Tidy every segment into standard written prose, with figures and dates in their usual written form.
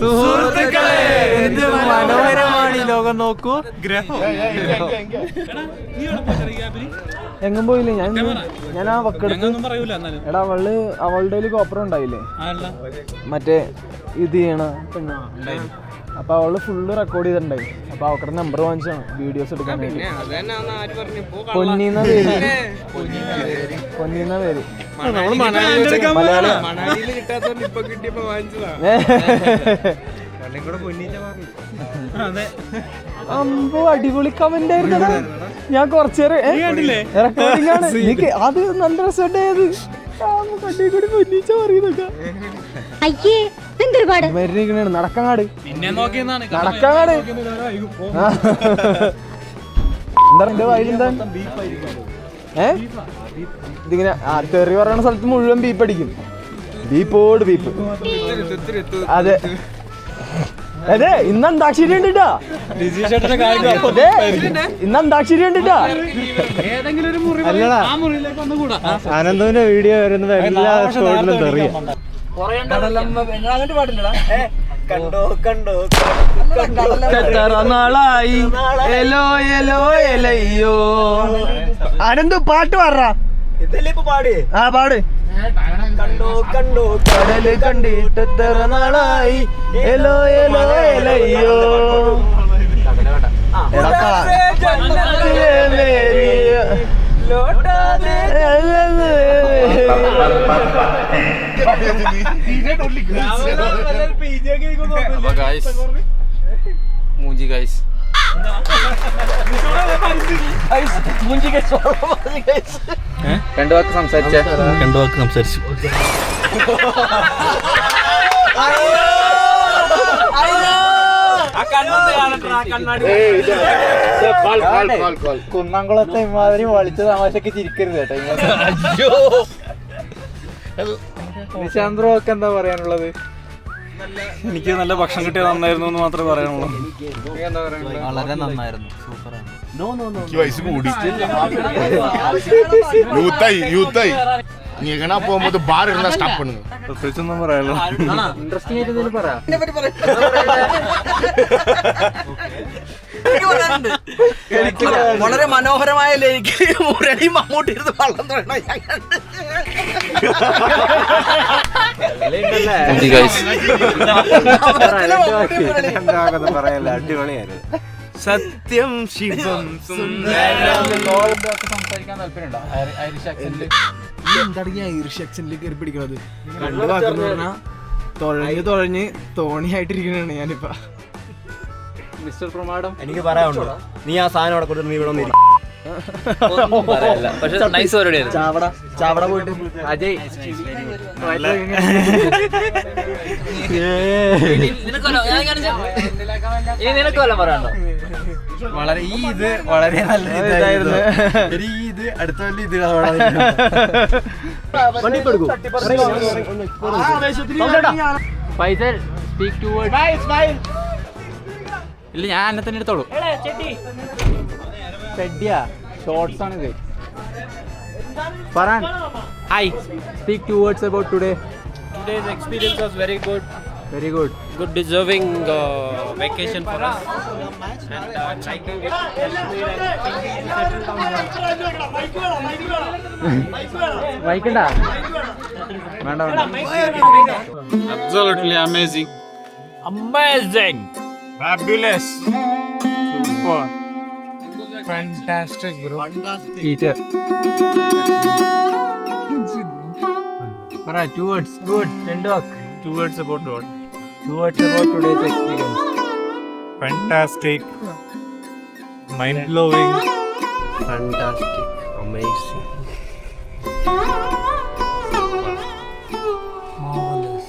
സുഹൃത്തുക്കളെ എന്ത് മനോഹരമാണ് ഈ ലോകം നോക്കൂ. എങ്ങും പോയില്ലേ? ഞാൻ ആ വക്കെടുത്ത് എടാ അവളുടെ കോപ്പറം ഉണ്ടായില്ലേ മറ്റേ ഇത് ചെയ്യണ പെണ്ണ്. അപ്പൊ അവള് ഫുള്ള് റെക്കോർഡ് ചെയ്തിട്ടുണ്ടായി. അപ്പൊ അവക്കടെ നമ്പർ വാങ്ങിച്ചാണ് വീഡിയോസ് എടുക്കാനായിട്ട്. പൊന്നീന്ന പേര്. അമ്പോ അടിപൊളി കമന്റ് ആയിരുന്നു. ഞാൻ കുറച്ചേരം റെക്കോർഡിംഗ് ആണ്. അത് നല്ല രസമുണ്ടായത്. കൂടി പൊന്നിച്ച പറയുന്നൊക്കെ നടക്കാട് നടക്കാട്. എന്താ എന്റെ വയലെന്താ ഇതിങ്ങനെ തെറി പറയുന്ന സ്ഥലത്ത് മുഴുവൻ ബീപ്പ് അടിക്കും. ബീപ്പോട് ബീപ്പ്. അതെ അതെ ഇന്ന് അന്താക്ഷരി ഉണ്ടിട്ടാ. ഇന്ന് അന്താക്ഷരി ഉണ്ടിട്ടാ. അനന്തന്റെ വീഡിയോ വരുന്നത് എല്ലാ സ്പോട്ടിലും തെറിയാ. നാളായി എലോ എലോ എലയ്യോ. അനന്തു പാട്ട് പാടാ. ആ പാട്. കടല് കണ്ടിട്ട് എത്ര നാളായി എലോ എലോ എലയ്യോ. മൂഞ്ചി ഗൈസ്. രണ്ടു വാക്ക് സംസാരിച്ചു. കുന്നംകുളത്തെ ഇമാതിരി വളിച്ച തമാശക്ക് ചിരിക്കരുത് കേട്ടോ. നിശാന്ത് ബ്രോ ഒക്കെ എന്താ പറയാനുള്ളത്? എനിക്ക് നല്ല ഭക്ഷണം കിട്ടിയത് നന്നായിരുന്നു എന്ന് മാത്രമേ പറയാനുള്ളൂ. വളരെ നന്നായിരുന്നു. സൂപ്പറാണ്. വയസ്സ് കൂടി യൂത്തായി നീ എങ്ങനെ പോകുമ്പോ ബാർ എല്ലാം സ്റ്റോപ്പ് பண்ணுங்க. പ്രത്യേകിച്ചൊന്നും പറയാലോ. ഇൻട്രസ്റ്റിംഗ് ആയിട്ട് എന്തെങ്കിലും പറയാം. വളരെ മനോഹരമായ ലേക്ക് മുരളി മമ്മൂട്ടി വള്ളം പറയല്ല. അടിപൊളിയായിരുന്നു. സത്യം ശിവം സംസാരിക്കാൻ താല്പര്യമുണ്ടോ? എന്താണ് ഐറിഷ് ആക്സന്റിൽ കയറി പിടിക്കണത്? രണ്ടു വാക്കെന്ന് പറഞ്ഞാ തുഴഞ്ഞ് തോണിയായിട്ടിരിക്കണാണ് ഞാനിപ്പ. മിസ്റ്റർ പ്രമാടം എനിക്ക് പറയാനുണ്ടോ? നീ ആ സാധനം അവിടെ കൊണ്ട് നീ ഇവിടെ വന്നിരിക്കും. ചാവട പോയിട്ട് അജയ് നിനക്കല്ല പറയാനുണ്ടോ? വളരെ വളരെ നല്ല ഇതായിരുന്നു. ഇത് അടുത്ത വലിയ ഇത് ഇല്ല, ഞാൻ എന്നെ തന്നെ എടുത്തോളൂ. ചെഡിയാ ഷോർട്സ് ആണിത്. Farhan, Hi. speak 2 words about today. Today's experience was very good. Very good. Good deserving vacation for us. And liking it. വായിക്കണ്ട വേണ്ട വേണ്ട. Absolutely amazing. Amazing. Fabulous. Super. Fantastic, bro. Teacher. Farhan, 2 words. Good. Send off. 2 words about what? 2 words about today's experience. Fantastic. Mind-blowing. Fantastic. Amazing. Marvelous.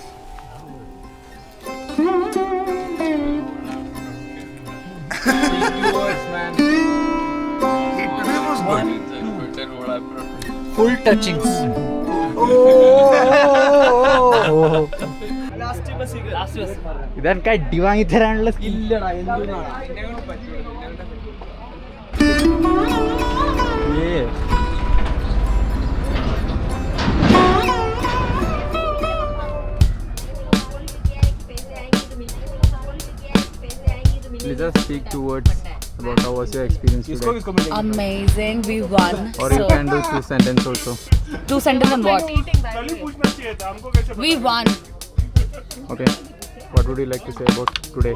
Full touchings. ഇതെനിക്ക് അടി വാങ്ങി തരാനുള്ള സ്കില്ലടാ. Lisa, speak 2 words about how was your experience today. Amazing, we won. Or you can do 2 sentences also. 2 sentences on what? We won. Okay. What would you like to say about today?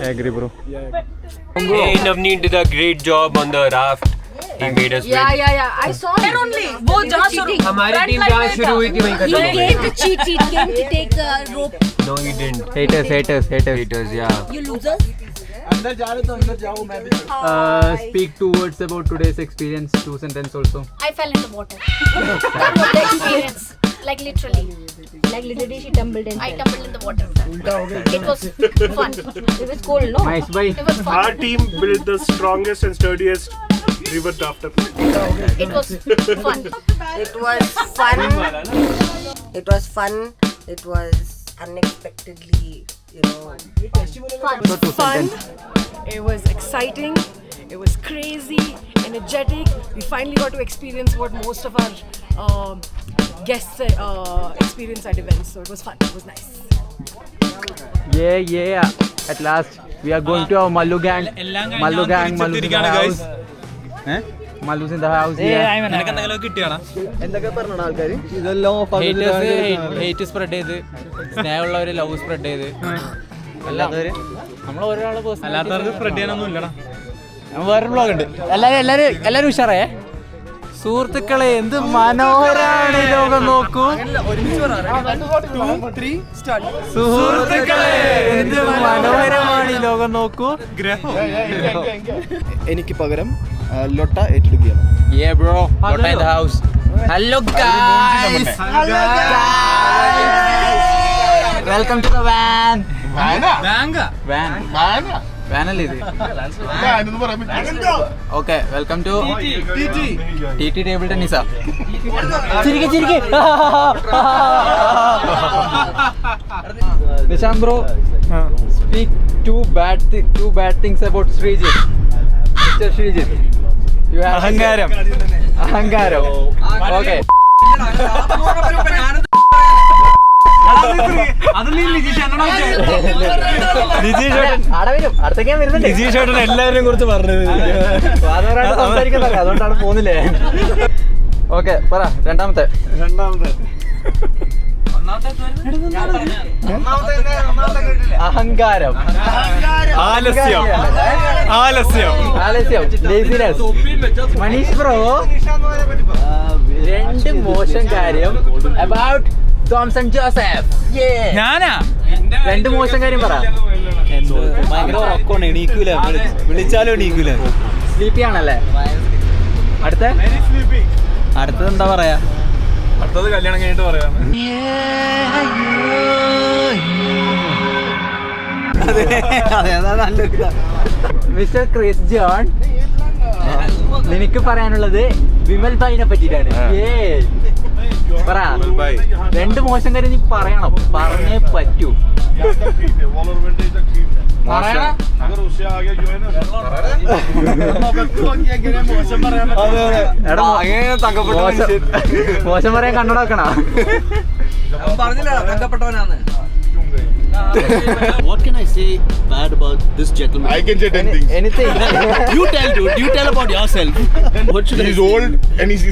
I agree, bro. Hey, Navneet did a great job on the raft. He made us Yeah, win. yeah, yeah. I saw it only. वो जहाँ शुरू हमारी team जहाँ शुरू हुई थी वहीं खत्म हो He गई. came to cheat. He came to take a rope. No, he didn't. Haters. Haters, yeah. You losers. Speak 2 words about today's experience. 2 sentences also. I fell in the water. That was the experience. Like literally. Like literally, she tumbled in. I tumbled in the water. It was fun. It was cold, no? Nice, bye. It was Our fun. team built the strongest and sturdiest river rafter. It was fun. It was fun. It was fun. It was unexpectedly, Fun. It was exciting, it was crazy, energetic. We finally got to experience what most of our guests experience at events. So it was fun, it was nice. Yeah. At last, we are going to our Mallu gang. Mallu in the house. Mallu's in the house. എന്തൊക്കെ പറഞ്ഞ ആൾക്കാർ ഇതെല്ലാം hate spread ചെയ്ത് സ്നേഹമുള്ളവര് love spread ചെയ്ത് അല്ലാത്തവര് നമ്മൾ ഒരാളെ അല്ലാത്തവർക്ക് spread ചെയ്യാനൊന്നും ഇല്ലടാ. വേറെ ബ്ലോഗ് ഉണ്ട്. എല്ലാരും ഉഷാറേ. സുഹൃത്തുക്കളെ, എന്ത് മനോഹരാണ് ഈ ലോകം നോക്കൂ. സുഹൃത്തുക്കളെ, എന്ത് മനോഹരമാണ് ഈ ലോകം നോക്കൂ. എനിക്ക് പകരം ലൊട്ട ഏറ്റെടുക്കുകയാണ്. Yeah bro, Lotta in the house. Hello guys. Welcome to the van. Van അല്ലേ ഇത്? Okay, welcome to TT table tennis. ചിരിക്കെ. Nishant bro, speak two bad things about Srijit. Mr. Srijit. You have അഹങ്കാരം. Okay. എല്ലാവരെയും കുറിച്ച് പറഞ്ഞത് സംസാരിക്കുന്നല്ലേ, അതുകൊണ്ടാണ് പോകുന്നില്ലേ. Okay, പറ രണ്ടാമത്തെ. അഹങ്കാരം, ആലസ്യം, ലേസിനെസ്. മനീഷ് ബ്രോ, 2 മോശം കാര്യം about തോംസൺ ജോസഫ്. ഞാനാ 2 മോശം കാര്യം പറ. ഭയങ്കര ഉറക്കമാണ്, എണീക്കൂല, വിളിച്ചാലും എണീക്കൂല. സ്ലീപ്പി ആണല്ലേ. അടുത്തത് എന്താ പറയാ? അടുത്തത് കല്യാണം കഴിഞ്ഞിട്ട് പറയാം. മിസ്റ്റർ ക്രിസ് ജോൺ, നിനക്ക് പറയാനുള്ളത് വിമൽ ഭായിനെ പറ്റിയിട്ടാണ്. പറ. 2 മോശം കാര്യം നീ പറയണം, പറഞ്ഞേ പറ്റൂ. മോശം പറയാൻ കണ്ണടക്കണ. What can I say bad about this gentleman? I can say 10 things. Anything. You tell, dude. You tell about yourself. What should He's I say? old and he's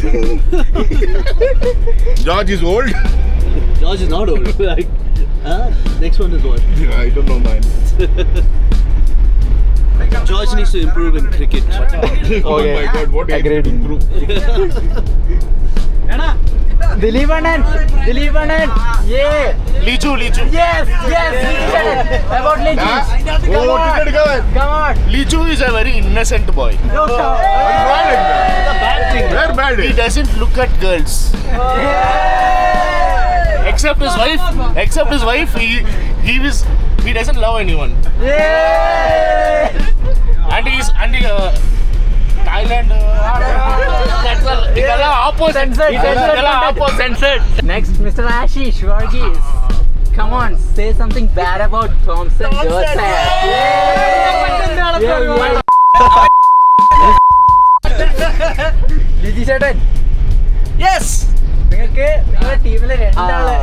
George is old. George is not old. Like, next one is what? I don't know, man. George needs to improve in cricket. Oh my God, what age to improve? Dileep Anand. Yeah. Lichu. Yes. About Lichu. Come on. Lichu is a very innocent boy. Where bad? He doesn't look at girls. Except his wife, he doesn't love anyone. And Thailand. That's opposite. Censored. Next, Mr. Ashish Varghese. Come on, say something bad about Thompson Joseph. Liji ചേട്ടൻ. Yes. നിങ്ങൾ നിങ്ങൾക്ക് നിങ്ങളുടെ ടീമിലെ രണ്ടാള്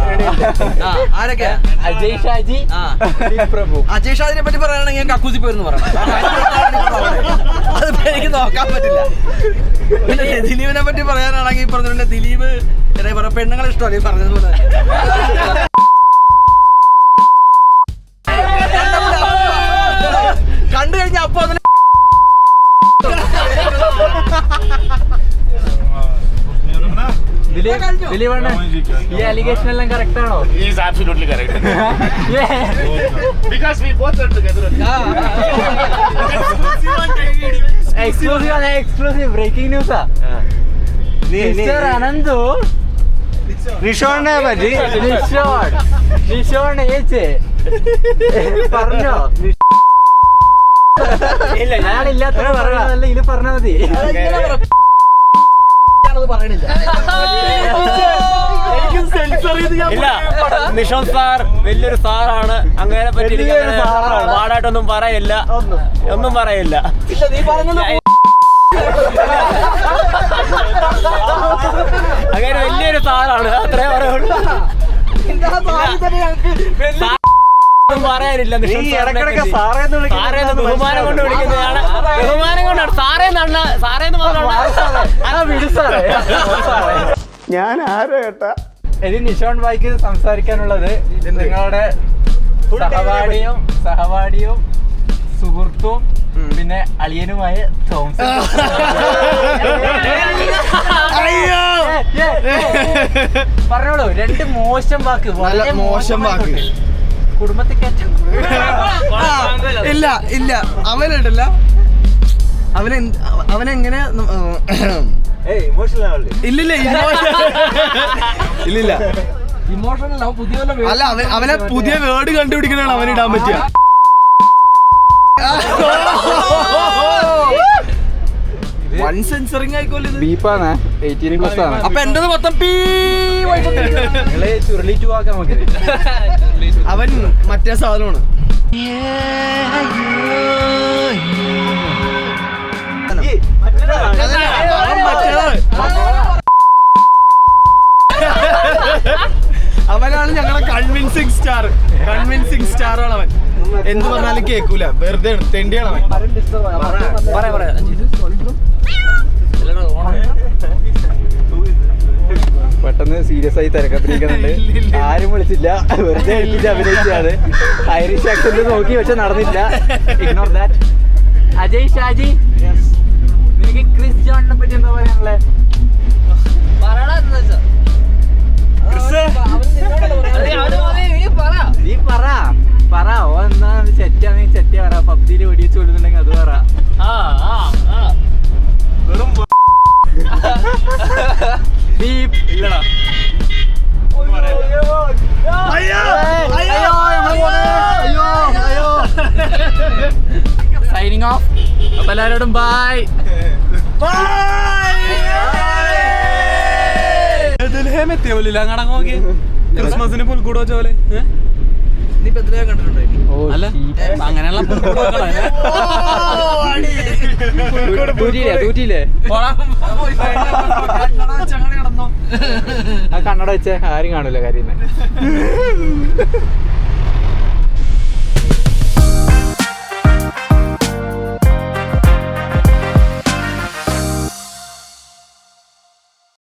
ആരൊക്കെയാ? അജയ് ഷാജി, പ്രഭു. അജയ് ഷാജിനെ പറ്റി പറയുകയാണെങ്കിൽ ഞാൻ കക്കൂസി പോയിരുന്നു പറയാം. അതിപ്പോ എനിക്ക് നോക്കാൻ പറ്റില്ല. പിന്നെ ദിലീപിനെ പറ്റി പറയാനാണെങ്കിൽ പറഞ്ഞിട്ടുണ്ട്, ദിലീപ് എന്താ പറയാ, പെണ്ണുങ്ങളെ ഇഷ്ടമല്ല ഈ പറഞ്ഞതുപോലെ. കണ്ടു കഴിഞ്ഞാൽ അപ്പൊ അതിന് ദിലീപ് ഈ അലിഗേഷൻ എല്ലാം കറക്റ്റ് ആണോ? He is absolutely correct. Because we both are together. Exclusive breaking ന്യൂസാ. മിസ്റ്റർ അനന്തു നിഷോണിനെ പറ്റി നിഷോൺ ഏച്ചേ പറഞ്ഞോ? ഞാനില്ലാത്ത പറഞ്ഞതല്ല, ഇത് പറഞ്ഞാ മതി. ഇല്ല, നിഷോൺ സാർ വലിയൊരു സാറാണ്. അങ്ങനെ പറ്റി പാടായിട്ടൊന്നും പറയില്ല, ഒന്നും പറയില്ല. അങ്ങനെ വലിയൊരു സാറാണ്, അത്രേ പറയുള്ളൂ. പറയാനില്ല. ബഹുമാനം കൊണ്ട് വിളിക്കുന്നതാണ്, ബഹുമാനം കൊണ്ടാണ്. സാറേന്ന് ഞാൻ ആരോ കേട്ടാ. ഇനി നിഷോൺ ഭായിക്ക് സംസാരിക്കാനുള്ളത് നിങ്ങളുടെ സഹപാഠിയും സുഹൃത്തും പിന്നെ അളിയനുമായ തോമസ്. പറഞ്ഞോളൂ, രണ്ട് മോശം വാക്ക്. മോശം വാക്ക്. കുടുംബത്തിൽ കയറ്റം. ഇല്ല അവനുണ്ടല്ല, അവനെങ്ങനെ ഇല്ലില്ല ഇമോഷണൽ പുതിയ അല്ല, അവനെ പുതിയ വേർഡ് കണ്ടുപിടിക്കണതാണ് അവനിടാൻ പറ്റിയ. One censoring ആയിക്കോലെ. ബീപ്പാണ് 18+ ആണ്. അപ്പൊ എന്റേത് മൊത്തം ചുരുളിറ്റ് പോകാം നമുക്ക്. അവൻ മറ്റേ സാധനമാണ്. അവനാണ് ഞങ്ങളെ കൺവിൻസിങ് സ്റ്റാറാണ് അവൻ. എന്ത് പറഞ്ഞാലും കേൾക്കൂല, വെറുതെ തെണ്ടിയാണ് അവൻ. പെട്ടെന്ന് സീരിയസ് ആയി തിരക്കത്തിരിക്കുന്നുണ്ട്. ആരും വിളിച്ചില്ല, വെറുതെ അഭിനയിച്ചാണ്. ഐറിഷ് ആക്സന്റ് നോക്കി പക്ഷെ നടന്നില്ല. Ignore that. അജയ് ഷാജി, നിനക്ക് ക്രിസ് ജോണിനെ പറ്റി എന്താ പറയാനുള്ളത്? നീ പറ. ഓ എന്നാ ചെറ്റാണെങ്കിൽ ചെറ്റ പറ. പബ്ജിയിൽ വെടിവെച്ച് കൊടുക്കുന്നുണ്ടെങ്കിൽ അത് പറ. Signing off. അപ്പൊ എല്ലാവരോടും ബൈ. ക്രിസ്മസിന് പുൽക്കൂട് വെച്ച പോലെ. നീ ബദ്രയെ കണ്ടിട്ടുണ്ടോ? അല്ല, അങ്ങനെയുള്ള തൂറ്റിയില്ലേ? ആ കണ്ണട വെച്ചേ ആരും കാണൂല കാര്യം.